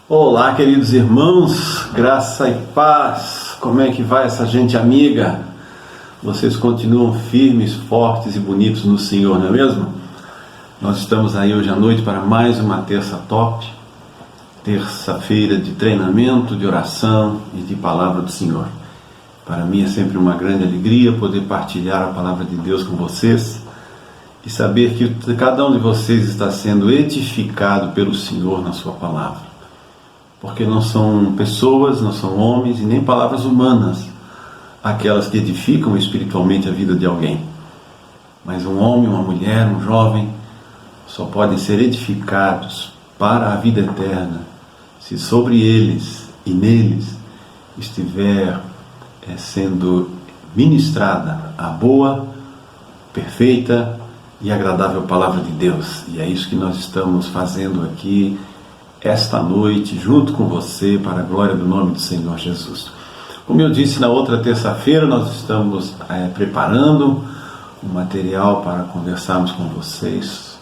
Olá, queridos irmãos, graça e paz. Como é que vai essa gente amiga? Vocês continuam firmes, fortes e bonitos no Senhor, não é mesmo? Nós estamos aí hoje à noite para mais uma terça top, terça-feira de treinamento, de oração e de palavra do Senhor. Para mim é sempre uma grande alegria poder partilhar a palavra de Deus com vocês e saber que cada um de vocês está sendo edificado pelo Senhor na sua palavra. Porque não são pessoas, não são homens e nem palavras humanas aquelas que edificam espiritualmente a vida de alguém. Mas um homem, uma mulher, um jovem só podem ser edificados para a vida eterna se sobre eles e neles estiver sendo ministrada a boa, perfeita e agradável palavra de Deus. E é isso que nós estamos fazendo aqui esta noite, junto com você, para a glória do nome do Senhor Jesus. Como eu disse na outra terça-feira, nós estamos preparando um material para conversarmos com vocês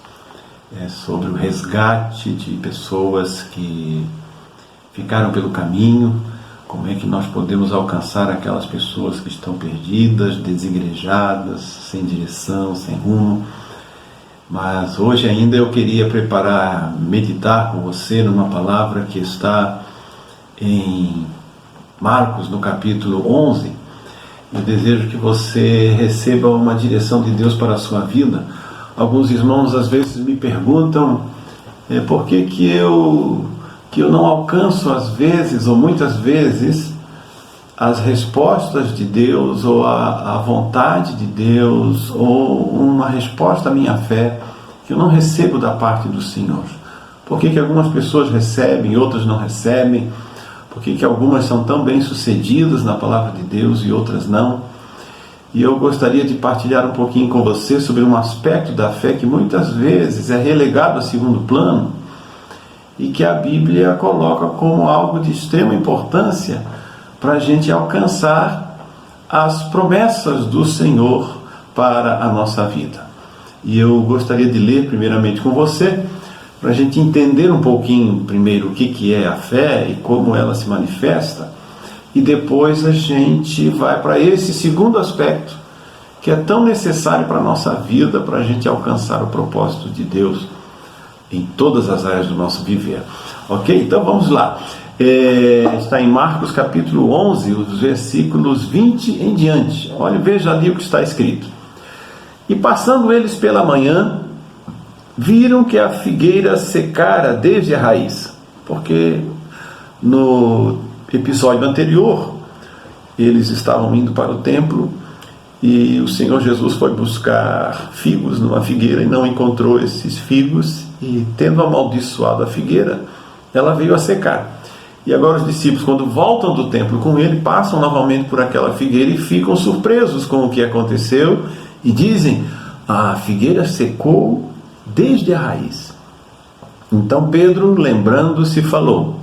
sobre o resgate de pessoas que ficaram pelo caminho, como é que nós podemos alcançar aquelas pessoas que estão perdidas, desigrejadas, sem direção, sem rumo. Mas hoje ainda eu queria meditar com você numa palavra que está em Marcos, no capítulo 11. Eu desejo que você receba uma direção de Deus para a sua vida. Alguns irmãos às vezes me perguntam por que eu não alcanço às vezes, ou muitas vezes, as respostas de Deus, ou a vontade de Deus, ou uma resposta à minha fé, que eu não recebo da parte do Senhor. Por que algumas pessoas recebem e outras não recebem? Por que algumas são tão bem sucedidas na palavra de Deus e outras não? E eu gostaria de partilhar um pouquinho com você sobre um aspecto da fé que muitas vezes é relegado a segundo plano e que a Bíblia coloca como algo de extrema importância para a gente alcançar as promessas do Senhor para a nossa vida. E eu gostaria de ler primeiramente com você, para a gente entender um pouquinho primeiro o que é a fé e como ela se manifesta, e depois a gente vai para esse segundo aspecto, que é tão necessário para a nossa vida, para a gente alcançar o propósito de Deus em todas as áreas do nosso viver. Ok? Então vamos lá. Está em Marcos capítulo 11, os versículos 20 em diante. Olha, veja ali o que está escrito. E passando eles pela manhã, viram que a figueira secara desde a raiz. Porque no episódio anterior, eles estavam indo para o templo e o Senhor Jesus foi buscar figos numa figueira e não encontrou esses figos, e tendo amaldiçoado a figueira, ela veio a secar. E agora os discípulos, quando voltam do templo com ele, passam novamente por aquela figueira e ficam surpresos com o que aconteceu e dizem: a figueira secou desde a raiz. Então Pedro, lembrando-se, falou: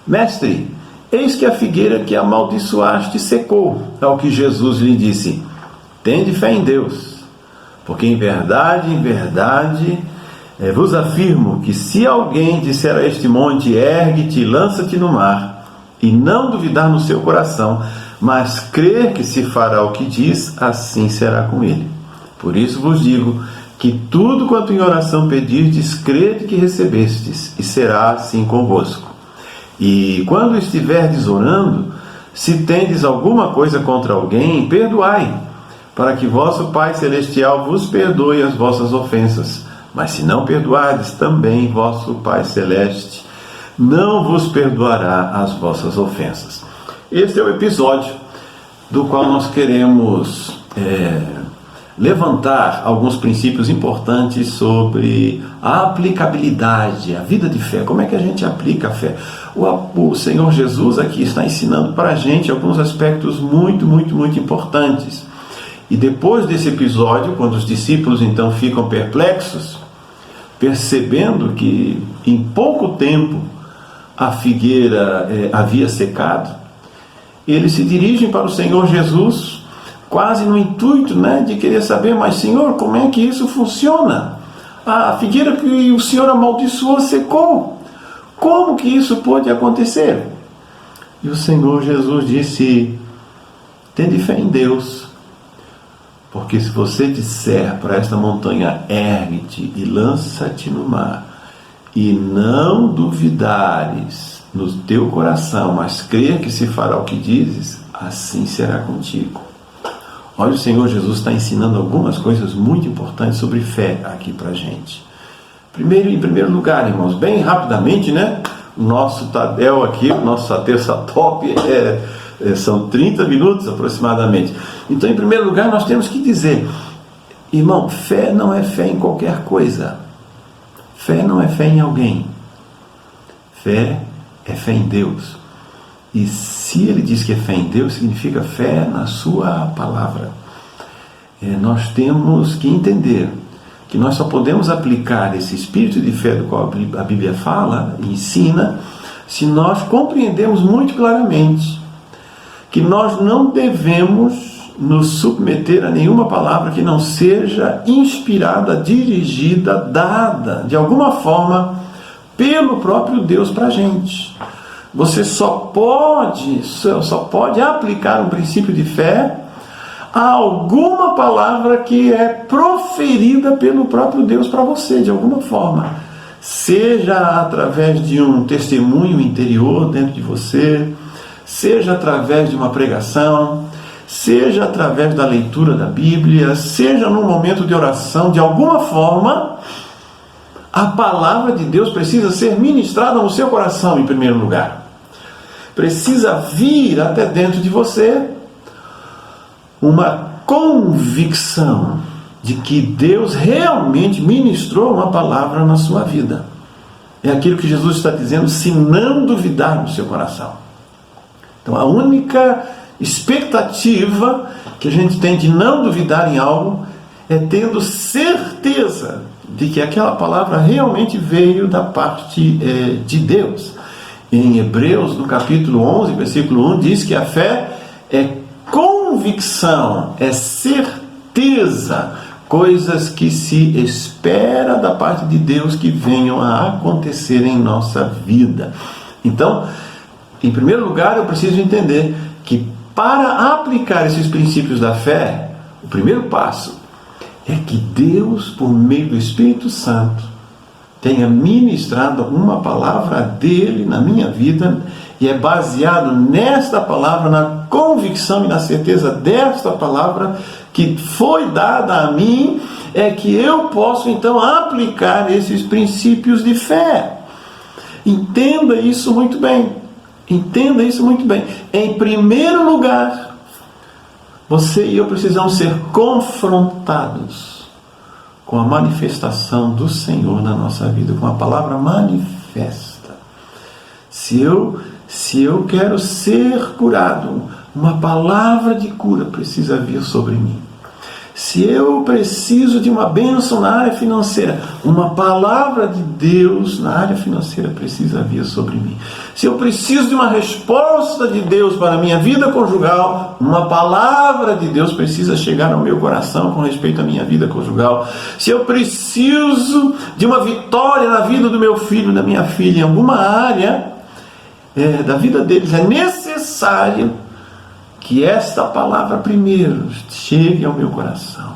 Mestre, eis que a figueira que amaldiçoaste secou. Ao que Jesus lhe disse: Tende fé em Deus, porque em verdade vos afirmo que se alguém disser a este monte, ergue-te e lança-te no mar, e não duvidar no seu coração, mas crer que se fará o que diz, assim será com ele. Por isso vos digo que tudo quanto em oração pedirdes, crede que recebestes, e será assim convosco. E quando estiverdes orando, se tendes alguma coisa contra alguém, perdoai, para que vosso Pai Celestial vos perdoe as vossas ofensas. Mas se não perdoardes, também vosso Pai Celeste não vos perdoará as vossas ofensas. Este é o episódio do qual nós queremos levantar alguns princípios importantes sobre a aplicabilidade, a vida de fé. Como é que a gente aplica a fé? O Senhor Jesus aqui está ensinando para a gente alguns aspectos muito, muito, muito importantes. E depois desse episódio, quando os discípulos então ficam perplexos, percebendo que em pouco tempo a figueira havia secado, eles se dirigem para o Senhor Jesus, quase no intuito de querer saber: mas Senhor, como é que isso funciona? A figueira que o Senhor amaldiçoou secou. como que isso pode acontecer? E o Senhor Jesus disse: tende fé em Deus, porque se você disser para esta montanha, ergue-te e lança-te no mar, e não duvidares no teu coração, mas crer que se fará o que dizes, assim será contigo. Olha, o Senhor Jesus está ensinando algumas coisas muito importantes sobre fé aqui para a gente. Em primeiro lugar, irmãos, bem rapidamente, né? O nosso Tadel aqui, nossa terça top, são 30 minutos aproximadamente. Então, em primeiro lugar, nós temos que dizer, irmão, fé não é fé em qualquer coisa. Fé não é fé em alguém. Fé é fé em Deus. E se ele diz que é fé em Deus, significa fé na sua palavra. Nós temos que entender que nós só podemos aplicar esse espírito de fé do qual a Bíblia fala e ensina, se nós compreendemos muito claramente que nós não devemos nos submeter a nenhuma palavra que não seja inspirada, dirigida, dada, de alguma forma, pelo próprio Deus para a gente. Você só pode aplicar um princípio de fé a alguma palavra que é proferida pelo próprio Deus para você, de alguma forma. Seja através de um testemunho interior dentro de você, seja através de uma pregação, seja através da leitura da Bíblia, seja num momento de oração, de alguma forma, a palavra de Deus precisa ser ministrada no seu coração em primeiro lugar. Precisa vir até dentro de você uma convicção de que Deus realmente ministrou uma palavra na sua vida. É aquilo que Jesus está dizendo, se não duvidar no seu coração. Então, a única expectativa que a gente tem de não duvidar em algo é tendo certeza de que aquela palavra realmente veio da parte de Deus. Em Hebreus, no capítulo 11, versículo 1, diz que a fé é convicção, é certeza, coisas que se espera da parte de Deus que venham a acontecer em nossa vida. Então, em primeiro lugar, eu preciso entender que para aplicar esses princípios da fé, o primeiro passo é que Deus, por meio do Espírito Santo, tenha ministrado uma palavra dele na minha vida, e é baseado nesta palavra, na convicção e na certeza desta palavra que foi dada a mim, é que eu posso então aplicar esses princípios de fé. Entenda isso muito bem. Entenda isso muito bem. Em primeiro lugar, você e eu precisamos ser confrontados com a manifestação do Senhor na nossa vida, com a palavra manifesta. Se eu quero ser curado, uma palavra de cura precisa vir sobre mim. Se eu preciso de uma bênção na área financeira, uma palavra de Deus na área financeira precisa vir sobre mim. Se eu preciso de uma resposta de Deus para a minha vida conjugal, uma palavra de Deus precisa chegar ao meu coração com respeito à minha vida conjugal. Se eu preciso de uma vitória na vida do meu filho, da minha filha, em alguma área da vida deles, é necessário que esta palavra primeiro chegue ao meu coração.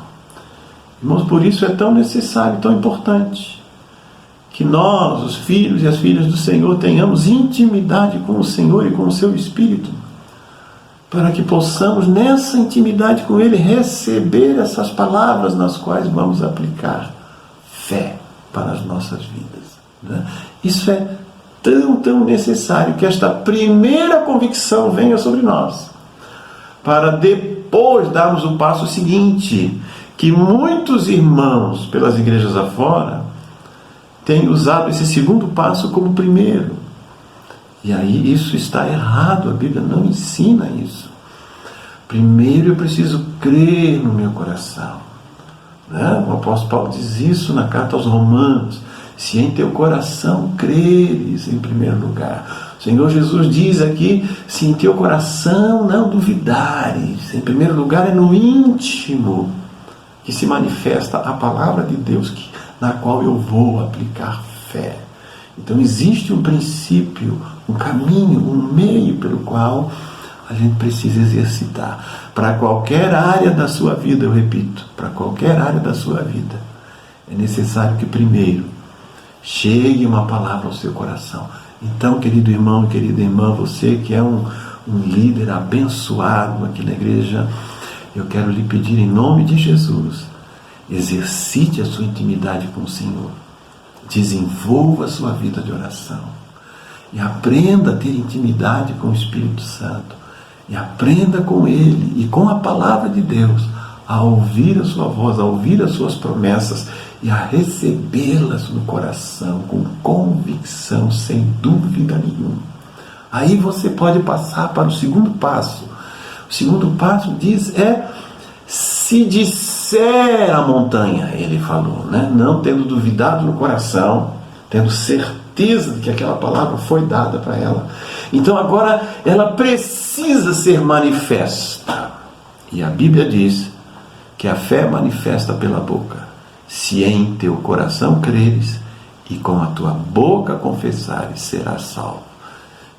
Irmãos, por isso é tão necessário, tão importante, que nós, os filhos e as filhas do Senhor, tenhamos intimidade com o Senhor e com o seu Espírito, para que possamos, nessa intimidade com Ele, receber essas palavras nas quais vamos aplicar fé para as nossas vidas, né? Isso é tão necessário, que esta primeira convicção venha sobre nós, para depois darmos o passo seguinte, que muitos irmãos pelas igrejas afora têm usado esse segundo passo como primeiro. E aí isso está errado, a Bíblia não ensina isso. Primeiro eu preciso crer no meu coração, né? O apóstolo Paulo diz isso na carta aos Romanos: se em teu coração creres, em primeiro lugar. O Senhor Jesus diz aqui: se em teu coração não duvidares. Em primeiro lugar, é no íntimo que se manifesta a palavra de Deus, na qual eu vou aplicar fé. Então existe um princípio, um caminho, um meio pelo qual a gente precisa exercitar. Para qualquer área da sua vida, eu repito, para qualquer área da sua vida, é necessário que primeiro chegue uma palavra ao seu coração. Então, querido irmão e querida irmã, você que é um líder abençoado aqui na igreja, eu quero lhe pedir em nome de Jesus, exercite a sua intimidade com o Senhor, desenvolva a sua vida de oração e aprenda a ter intimidade com o Espírito Santo e aprenda com Ele e com a palavra de Deus a ouvir a sua voz, a ouvir as suas promessas e a recebê-las no coração com convicção, sem dúvida nenhuma. Aí você pode passar para o segundo passo. O segundo passo diz se disser a montanha, ele falou, né? Não tendo duvidado no coração, tendo certeza de que aquela palavra foi dada para ela. Então agora ela precisa ser manifesta. E a Bíblia diz que a fé manifesta pela boca. Se em teu coração creres e com a tua boca confessares, serás salvo.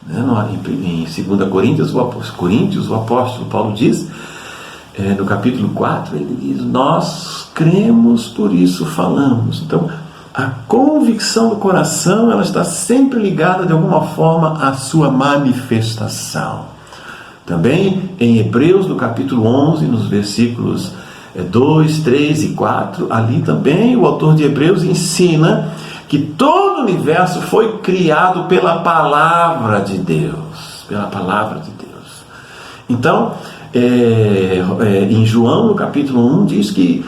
Em 2 Coríntios, o apóstolo Paulo diz, no capítulo 4, ele diz, nós cremos, por isso falamos. Então, a convicção do coração, ela está sempre ligada de alguma forma à sua manifestação. Também em Hebreus, no capítulo 11, nos versículos 2, 3 e 4, ali também o autor de Hebreus ensina que todo o universo foi criado pela palavra de Deus. Pela palavra de Deus. Então, em João, no capítulo 1, diz que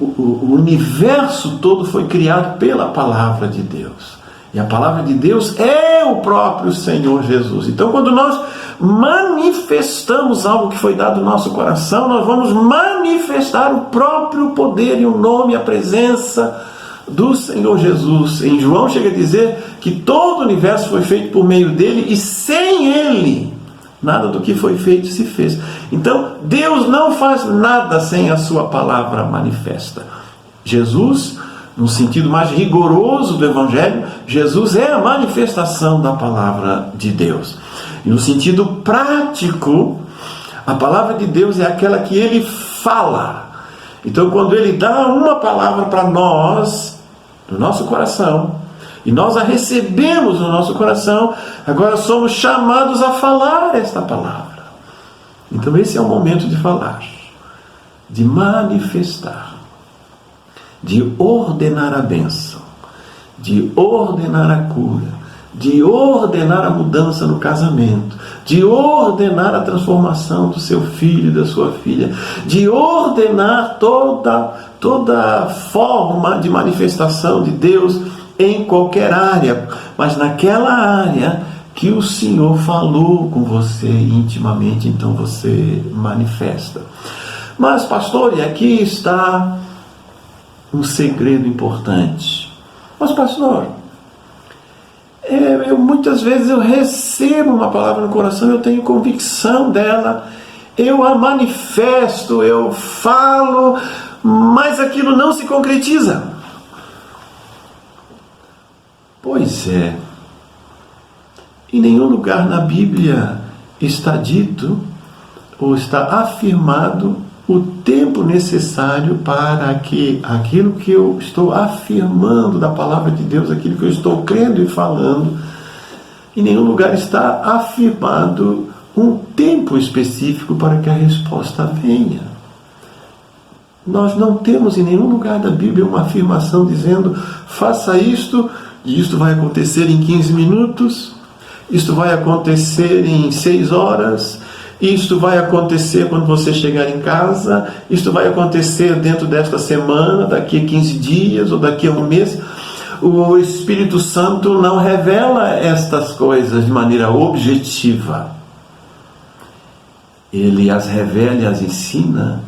o universo todo foi criado pela palavra de Deus. E a palavra de Deus é o próprio Senhor Jesus. Então, quando nós manifestamos algo que foi dado no nosso coração, nós vamos manifestar o próprio poder e o nome, a presença do Senhor Jesus. Em João chega a dizer que todo o universo foi feito por meio dele e sem ele nada do que foi feito se fez. Então, Deus não faz nada sem a sua palavra manifesta. Jesus, no sentido mais rigoroso do Evangelho, Jesus é a manifestação da palavra de Deus. E no sentido prático, a palavra de Deus é aquela que Ele fala. Então, quando Ele dá uma palavra para nós, no nosso coração, e nós a recebemos no nosso coração, agora somos chamados a falar esta palavra. Então esse é o momento de falar, de manifestar, de ordenar a bênção, de ordenar a cura, de ordenar a mudança no casamento, de ordenar a transformação do seu filho e da sua filha, de ordenar toda forma de manifestação de Deus em qualquer área, mas naquela área que o Senhor falou com você intimamente, então você manifesta. Mas, pastor, e aqui está um segredo importante. Mas, pastor, muitas vezes eu recebo uma palavra no coração, eu tenho convicção dela, eu a manifesto, eu falo, mas aquilo não se concretiza. Pois é, em nenhum lugar na Bíblia está dito ou está afirmado o tempo necessário para que aquilo que eu estou afirmando da palavra de Deus, aquilo que eu estou crendo e falando, em nenhum lugar está afirmado um tempo específico para que a resposta venha. Nós não temos em nenhum lugar da Bíblia uma afirmação dizendo, faça isto, e isto vai acontecer em 15 minutos, isto vai acontecer em 6 horas, isto vai acontecer quando você chegar em casa, isto vai acontecer dentro desta semana, daqui a 15 dias ou daqui a um mês. O Espírito Santo não revela estas coisas de maneira objetiva. Ele as revela e as ensina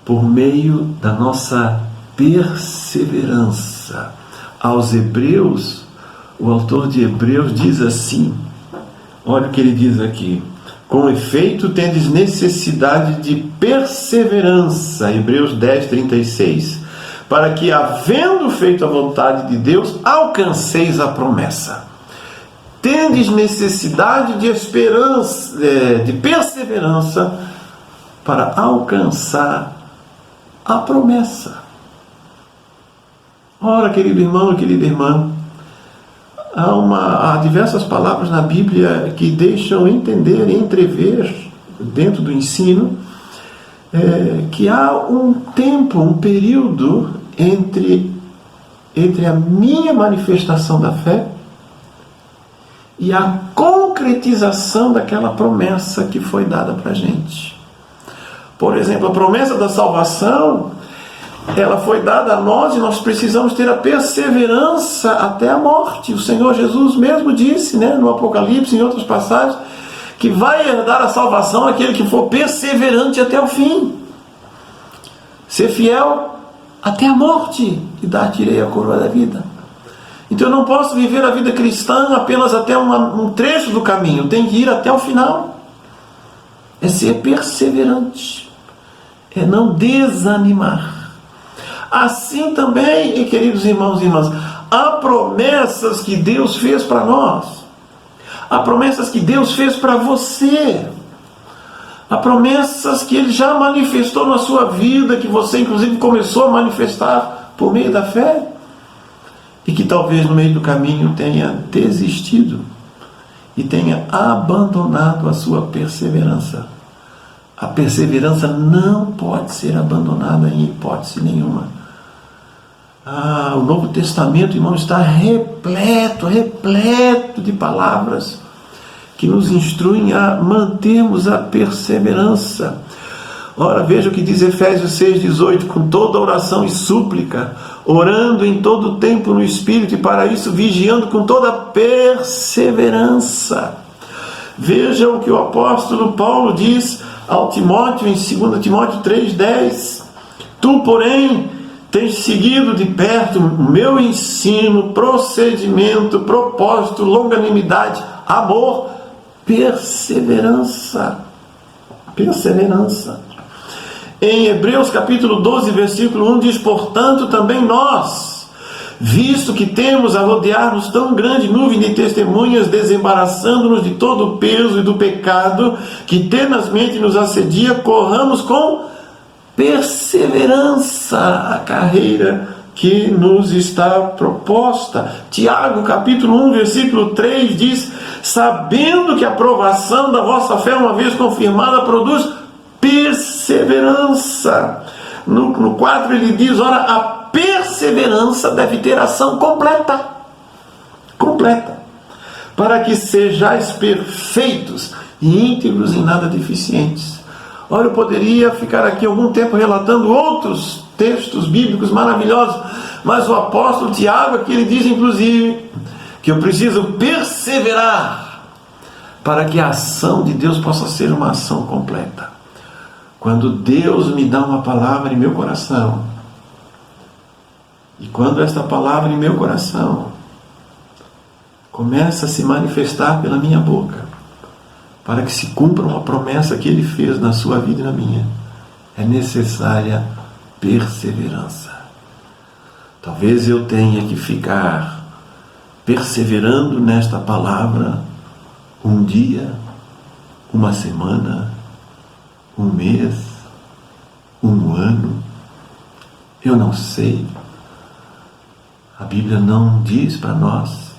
por meio da nossa perseverança. Aos Hebreus, o autor de Hebreus diz assim, olha o que ele diz aqui, com efeito tendes necessidade de perseverança, Hebreus 10, 36, para que, havendo feito a vontade de Deus, alcanceis a promessa. Tendes necessidade de esperança, de perseverança, para alcançar a promessa. Ora, querido irmão e querida irmã, há diversas palavras na Bíblia que deixam entender e entrever, dentro do ensino, que há um tempo, um período entre a minha manifestação da fé e a concretização daquela promessa que foi dada para a gente. Por exemplo, a promessa da salvação, ela foi dada a nós e nós precisamos ter a perseverança até a morte. O Senhor Jesus mesmo disse, no Apocalipse, em outras passagens, que vai herdar a salvação aquele que for perseverante até o fim. Ser fiel até a morte, e dar-te-ei a coroa da vida. Então eu não posso viver a vida cristã apenas até um trecho do caminho, eu tenho que ir até o final. É ser perseverante, é não desanimar. Assim também, queridos irmãos e irmãs, há promessas que Deus fez para nós, há promessas que Deus fez para você, há promessas que Ele já manifestou na sua vida, que você inclusive começou a manifestar por meio da fé, e que talvez no meio do caminho tenha desistido e tenha abandonado a sua perseverança. A perseverança não pode ser abandonada em hipótese nenhuma. O Novo Testamento, irmão, está repleto de palavras que nos instruem a mantermos a perseverança. Ora, veja o que diz Efésios 6,18: com toda oração e súplica, orando em todo o tempo no Espírito, e para isso vigiando com toda perseverança. Veja o que o apóstolo Paulo diz ao Timóteo em 2 Timóteo 3,10: tu, porém, tens seguido de perto o meu ensino, procedimento, propósito, longanimidade, amor, perseverança. Em Hebreus capítulo 12, versículo 1 diz: portanto também nós, visto que temos a rodear-nos tão grande nuvem de testemunhas, desembaraçando-nos de todo o peso e do pecado que tenazmente nos assedia, corramos com perseverança a carreira que nos está proposta. Tiago capítulo 1, versículo 3 diz: sabendo que a provação da vossa fé, uma vez confirmada, produz perseverança. No 4 ele diz: ora, a perseverança deve ter ação completa, para que sejais perfeitos e íntegros em nada deficientes. Olha, eu poderia ficar aqui algum tempo relatando outros textos bíblicos maravilhosos, mas o apóstolo Tiago aqui ele diz inclusive que eu preciso perseverar para que a ação de Deus possa ser uma ação completa. Quando Deus me dá uma palavra em meu coração, e quando esta palavra em meu coração começa a se manifestar pela minha boca, para que se cumpra uma promessa que Ele fez na sua vida e na minha, é necessária perseverança. Talvez eu tenha que ficar perseverando nesta palavra um dia, uma semana, um mês, um ano, eu não sei. A Bíblia não diz para nós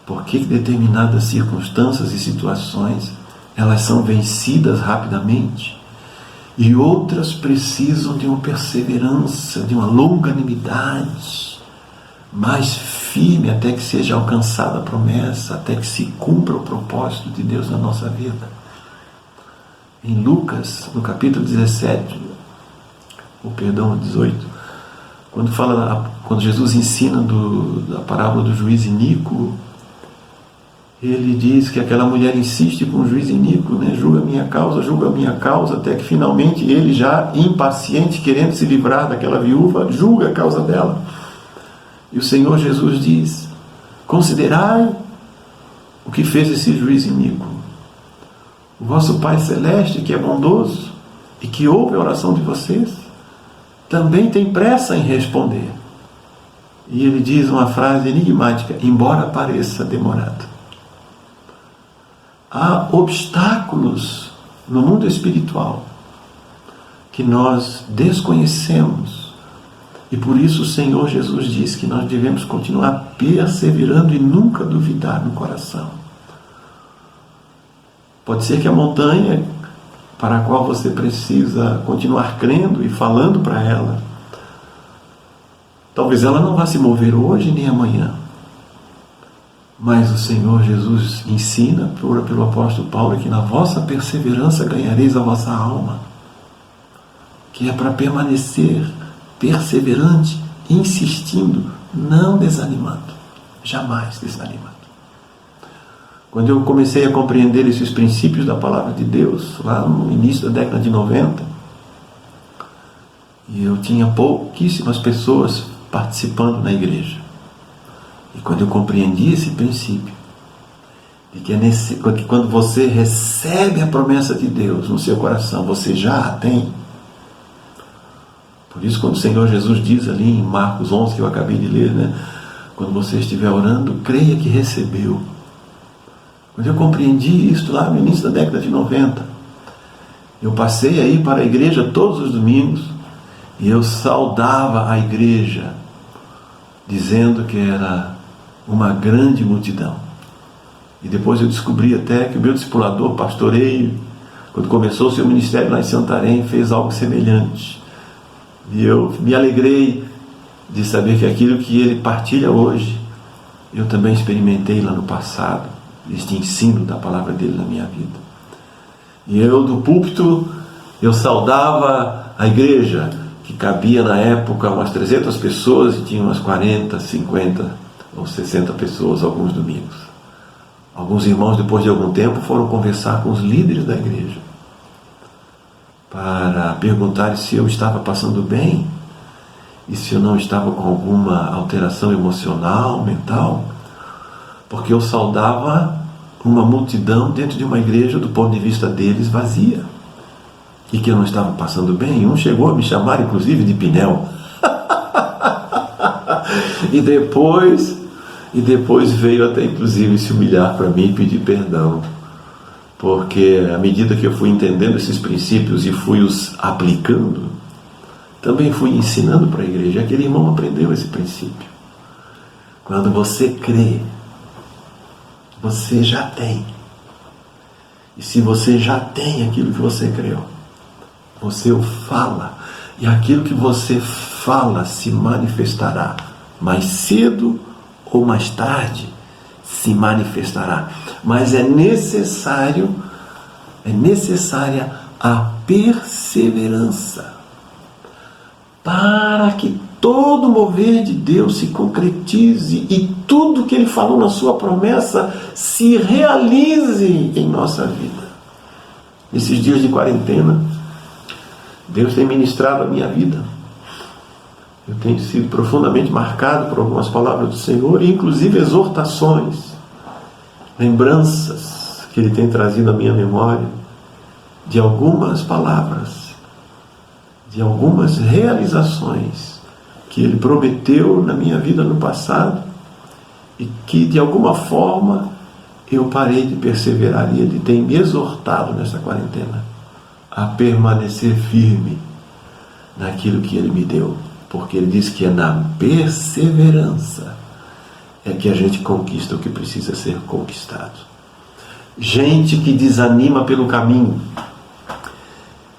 por que determinadas circunstâncias e situações elas são vencidas rapidamente e outras precisam de uma perseverança, de uma longanimidade mais firme até que seja alcançada a promessa, até que se cumpra o propósito de Deus na nossa vida. Em Lucas, no capítulo 18, quando Jesus ensina da parábola do juiz iníquo, ele diz que aquela mulher insiste com o juiz iníquo, julga a minha causa, até que finalmente ele, já impaciente, querendo se livrar daquela viúva, julga a causa dela. E o Senhor Jesus diz: considerai o que fez esse juiz iníquo. O vosso Pai Celeste, que é bondoso e que ouve a oração de vocês, também tem pressa em responder. E ele diz uma frase enigmática: embora pareça demorado. Há obstáculos no mundo espiritual que nós desconhecemos. E por isso o Senhor Jesus diz que nós devemos continuar perseverando e nunca duvidar no coração. Pode ser que a montanha para a qual você precisa continuar crendo e falando para ela, talvez ela não vá se mover hoje nem amanhã. Mas o Senhor Jesus ensina pelo apóstolo Paulo que na vossa perseverança ganhareis a vossa alma. Que é para permanecer perseverante, insistindo, não desanimando. Jamais desanimando. Quando eu comecei a compreender esses princípios da palavra de Deus, lá no início da década de 90, e eu tinha pouquíssimas pessoas participando na igreja. E quando eu compreendi esse princípio, de que quando você recebe a promessa de Deus no seu coração, você já a tem. Por isso, quando o Senhor Jesus diz ali em Marcos 11, que eu acabei de ler, né? Quando você estiver orando, creia que recebeu. Quando eu compreendi isso lá no início da década de 90, eu passei a ir para a igreja todos os domingos e eu saudava a igreja, dizendo que era uma grande multidão. E depois eu descobri até que o meu discipulador, pastoreio, quando começou o seu ministério lá em Santarém, fez algo semelhante. E eu me alegrei de saber que aquilo que ele partilha hoje, eu também experimentei lá no passado, este ensino da palavra dele na minha vida. E eu, do púlpito, eu saudava a igreja, que cabia na época umas 300 pessoas e tinha umas 40, 50 ou 60 pessoas alguns domingos. Alguns irmãos, depois de algum tempo, foram conversar com os líderes da igreja para perguntar se eu estava passando bem e se eu não estava com alguma alteração emocional, mental, porque eu saudava uma multidão dentro de uma igreja, do ponto de vista deles, vazia, e que eu não estava passando bem. Um chegou a me chamar inclusive de Pinel e depois veio até inclusive se humilhar para mim e pedir perdão, porque à medida que eu fui entendendo esses princípios e fui os aplicando, também fui ensinando para a igreja. Aquele irmão aprendeu esse princípio. Quando você crê, você já tem. E se você já tem aquilo que você creu, você o fala, e aquilo que você fala se manifestará. Mais cedo ou mais tarde se manifestará. Mas é necessária a perseverança para que todo mover de Deus se concretize e tudo que Ele falou na sua promessa se realize em nossa vida. Nesses dias de quarentena, Deus tem ministrado a minha vida. Eu tenho sido profundamente marcado por algumas palavras do Senhor, e inclusive exortações, lembranças que Ele tem trazido à minha memória de algumas palavras, de algumas realizações que Ele prometeu na minha vida no passado e que de alguma forma eu parei de perseverar, e Ele tem me exortado nessa quarentena a permanecer firme naquilo que Ele me deu, porque Ele diz que é na perseverança é que a gente conquista o que precisa ser conquistado. Gente que desanima pelo caminho,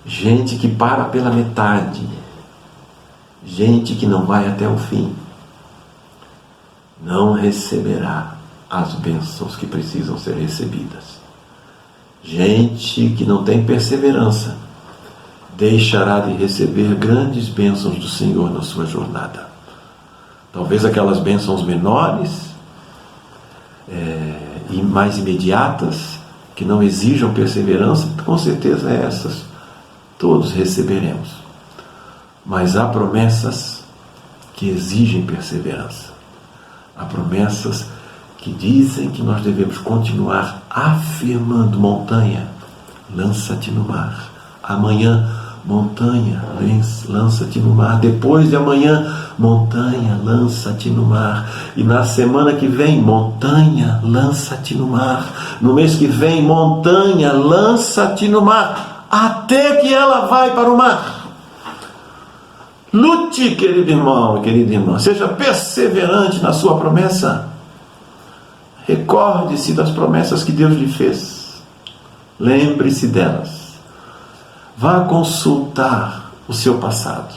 gente que para pela metade, gente que não vai até o fim, não receberá as bênçãos que precisam ser recebidas. Gente que não tem perseverança deixará de receber grandes bênçãos do Senhor na sua jornada. Talvez aquelas bênçãos menores e mais imediatas, que não exijam perseverança, com certeza essas todos receberemos. Mas há promessas que exigem perseverança. Há promessas que dizem que nós devemos continuar afirmando: montanha, lança-te no mar. Amanhã montanha, lança-te no mar. Depois de amanhã, montanha, lança-te no mar. E na semana que vem, montanha, lança-te no mar. No mês que vem, montanha, lança-te no mar, até que ela vai para o mar. Lute, querido irmão e querida irmã, seja perseverante na sua promessa. Recorde-se das promessas que Deus lhe fez. Lembre-se delas. Vá consultar o seu passado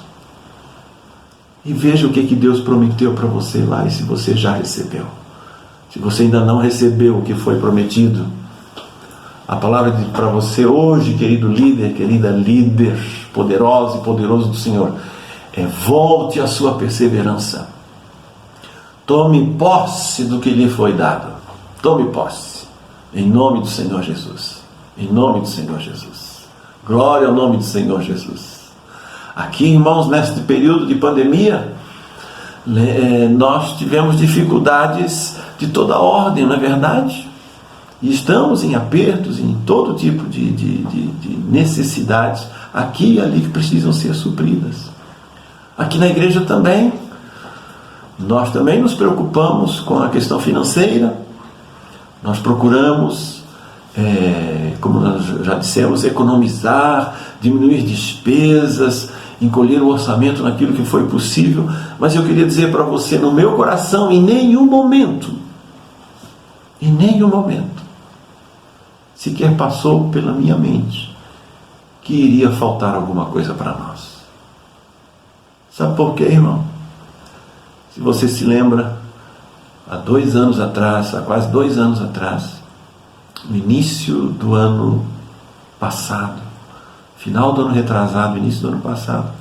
e veja o que Deus prometeu para você lá e se você já recebeu. Se você ainda não recebeu o que foi prometido, a palavra para você hoje, querido líder, querida líder, poderosa e poderoso do Senhor, volte à sua perseverança. Tome posse do que lhe foi dado. Tome posse. Em nome do Senhor Jesus. Em nome do Senhor Jesus. Glória ao nome do Senhor Jesus. Aqui, irmãos, neste período de pandemia, nós tivemos dificuldades de toda ordem, não é verdade? E estamos em apertos, em todo tipo de necessidades, aqui e ali, que precisam ser supridas. Aqui na igreja também, nós também nos preocupamos com a questão financeira. Nós procuramos, como nós já dissemos, economizar, diminuir despesas, encolher o orçamento naquilo que foi possível. Mas eu queria dizer para você, no meu coração, em nenhum momento, sequer passou pela minha mente que iria faltar alguma coisa para nós. Sabe por quê, irmão? Se você se lembra, há quase 2 anos atrás, no início do ano passado, final do ano retrasado, início do ano passado,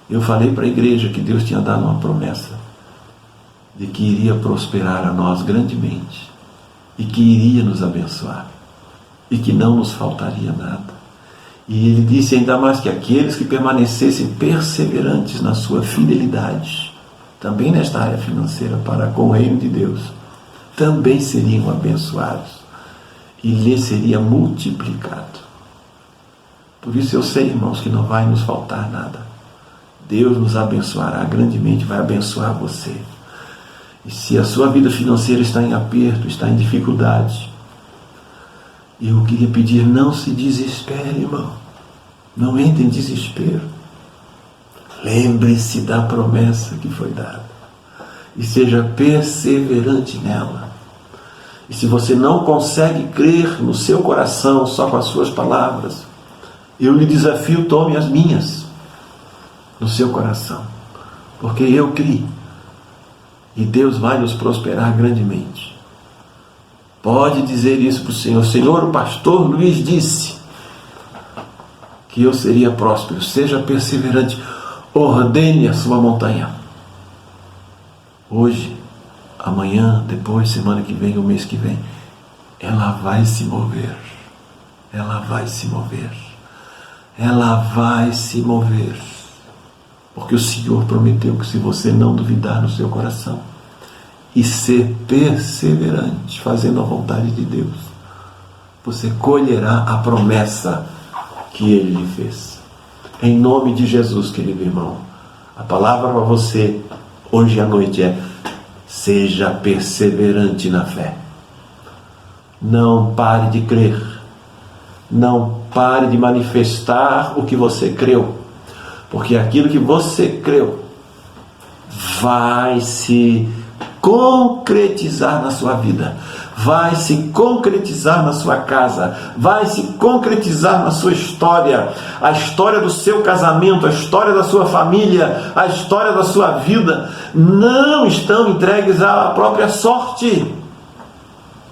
eu falei para a igreja que Deus tinha dado uma promessa de que iria prosperar a nós grandemente e que iria nos abençoar e que não nos faltaria nada. E ele disse ainda mais que aqueles que permanecessem perseverantes na sua fidelidade, também nesta área financeira, para com o reino de Deus, também seriam abençoados e lhe seria multiplicado. Por isso eu sei, irmãos, que não vai nos faltar nada. Deus nos abençoará grandemente, vai abençoar você. E se a sua vida financeira está em aperto, está em dificuldade, eu queria pedir, não se desespere, irmão. Não entre em desespero. Lembre-se da promessa que foi dada. E seja perseverante nela. E se você não consegue crer no seu coração só com as suas palavras, eu lhe desafio, tome as minhas no seu coração. Porque eu criei. E Deus vai nos prosperar grandemente. Pode dizer isso para o Senhor. Senhor, o pastor Luiz disse que eu seria próspero. Seja perseverante. Ordene a sua montanha. Hoje, amanhã, depois, semana que vem, o mês que vem, ela vai se mover. Ela vai se mover. Ela vai se mover. Porque o Senhor prometeu que se você não duvidar no seu coração e ser perseverante, fazendo a vontade de Deus, você colherá a promessa que Ele lhe fez. Em nome de Jesus, querido irmão, a palavra para você hoje à noite é: seja perseverante na fé. Não pare de crer. Não pare de manifestar o que você creu. Porque aquilo que você creu vai se concretizar na sua vida, vai se concretizar na sua casa, vai se concretizar na sua história, a história do seu casamento, a história da sua família, a história da sua vida, não estão entregues à própria sorte.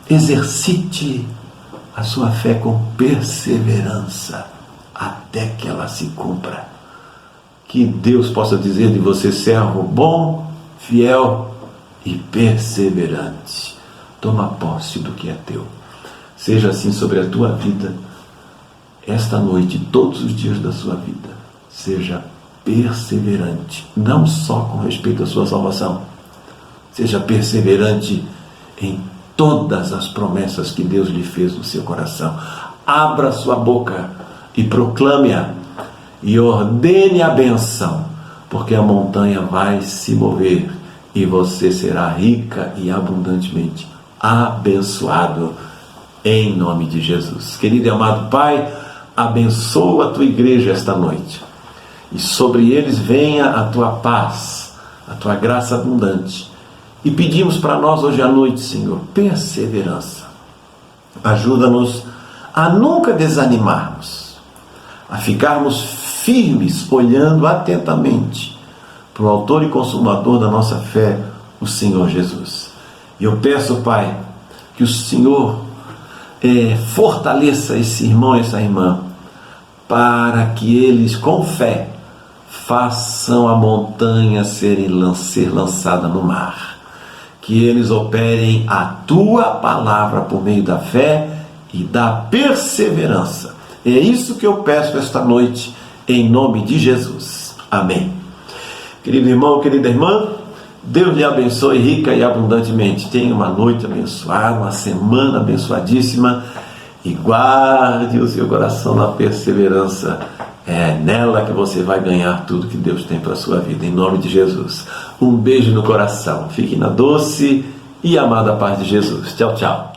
Exercite a sua fé com perseverança, até que ela se cumpra. Que Deus possa dizer de você, servo bom, fiel e perseverante. Toma posse do que é teu. Seja assim sobre a tua vida, esta noite, todos os dias da sua vida. Seja perseverante, não só com respeito à sua salvação. Seja perseverante em todas as promessas que Deus lhe fez no seu coração. Abra sua boca e proclame-a. e ordene a benção, porque a montanha vai se mover e você será rica e abundantemente abençoado em nome de Jesus. Querido e amado Pai, abençoa a tua igreja esta noite e sobre eles venha a tua paz, a tua graça abundante. E pedimos para nós hoje à noite, Senhor, perseverança. Ajuda-nos a nunca desanimarmos, a ficarmos firmes, olhando atentamente para o autor e consumador da nossa fé, o Senhor Jesus. E eu peço, Pai, que o Senhor fortaleça esse irmão e essa irmã, para que eles, com fé, façam a montanha ser lançada no mar. Que eles operem a tua palavra por meio da fé e da perseverança. É isso que eu peço esta noite, em nome de Jesus. Amém. Querido irmão, querida irmã, Deus lhe abençoe rica e abundantemente. Tenha uma noite abençoada, uma semana abençoadíssima, e guarde o seu coração na perseverança. É nela que você vai ganhar tudo que Deus tem para a sua vida, em nome de Jesus. Um beijo no coração. Fique na doce e amada paz de Jesus. Tchau, tchau.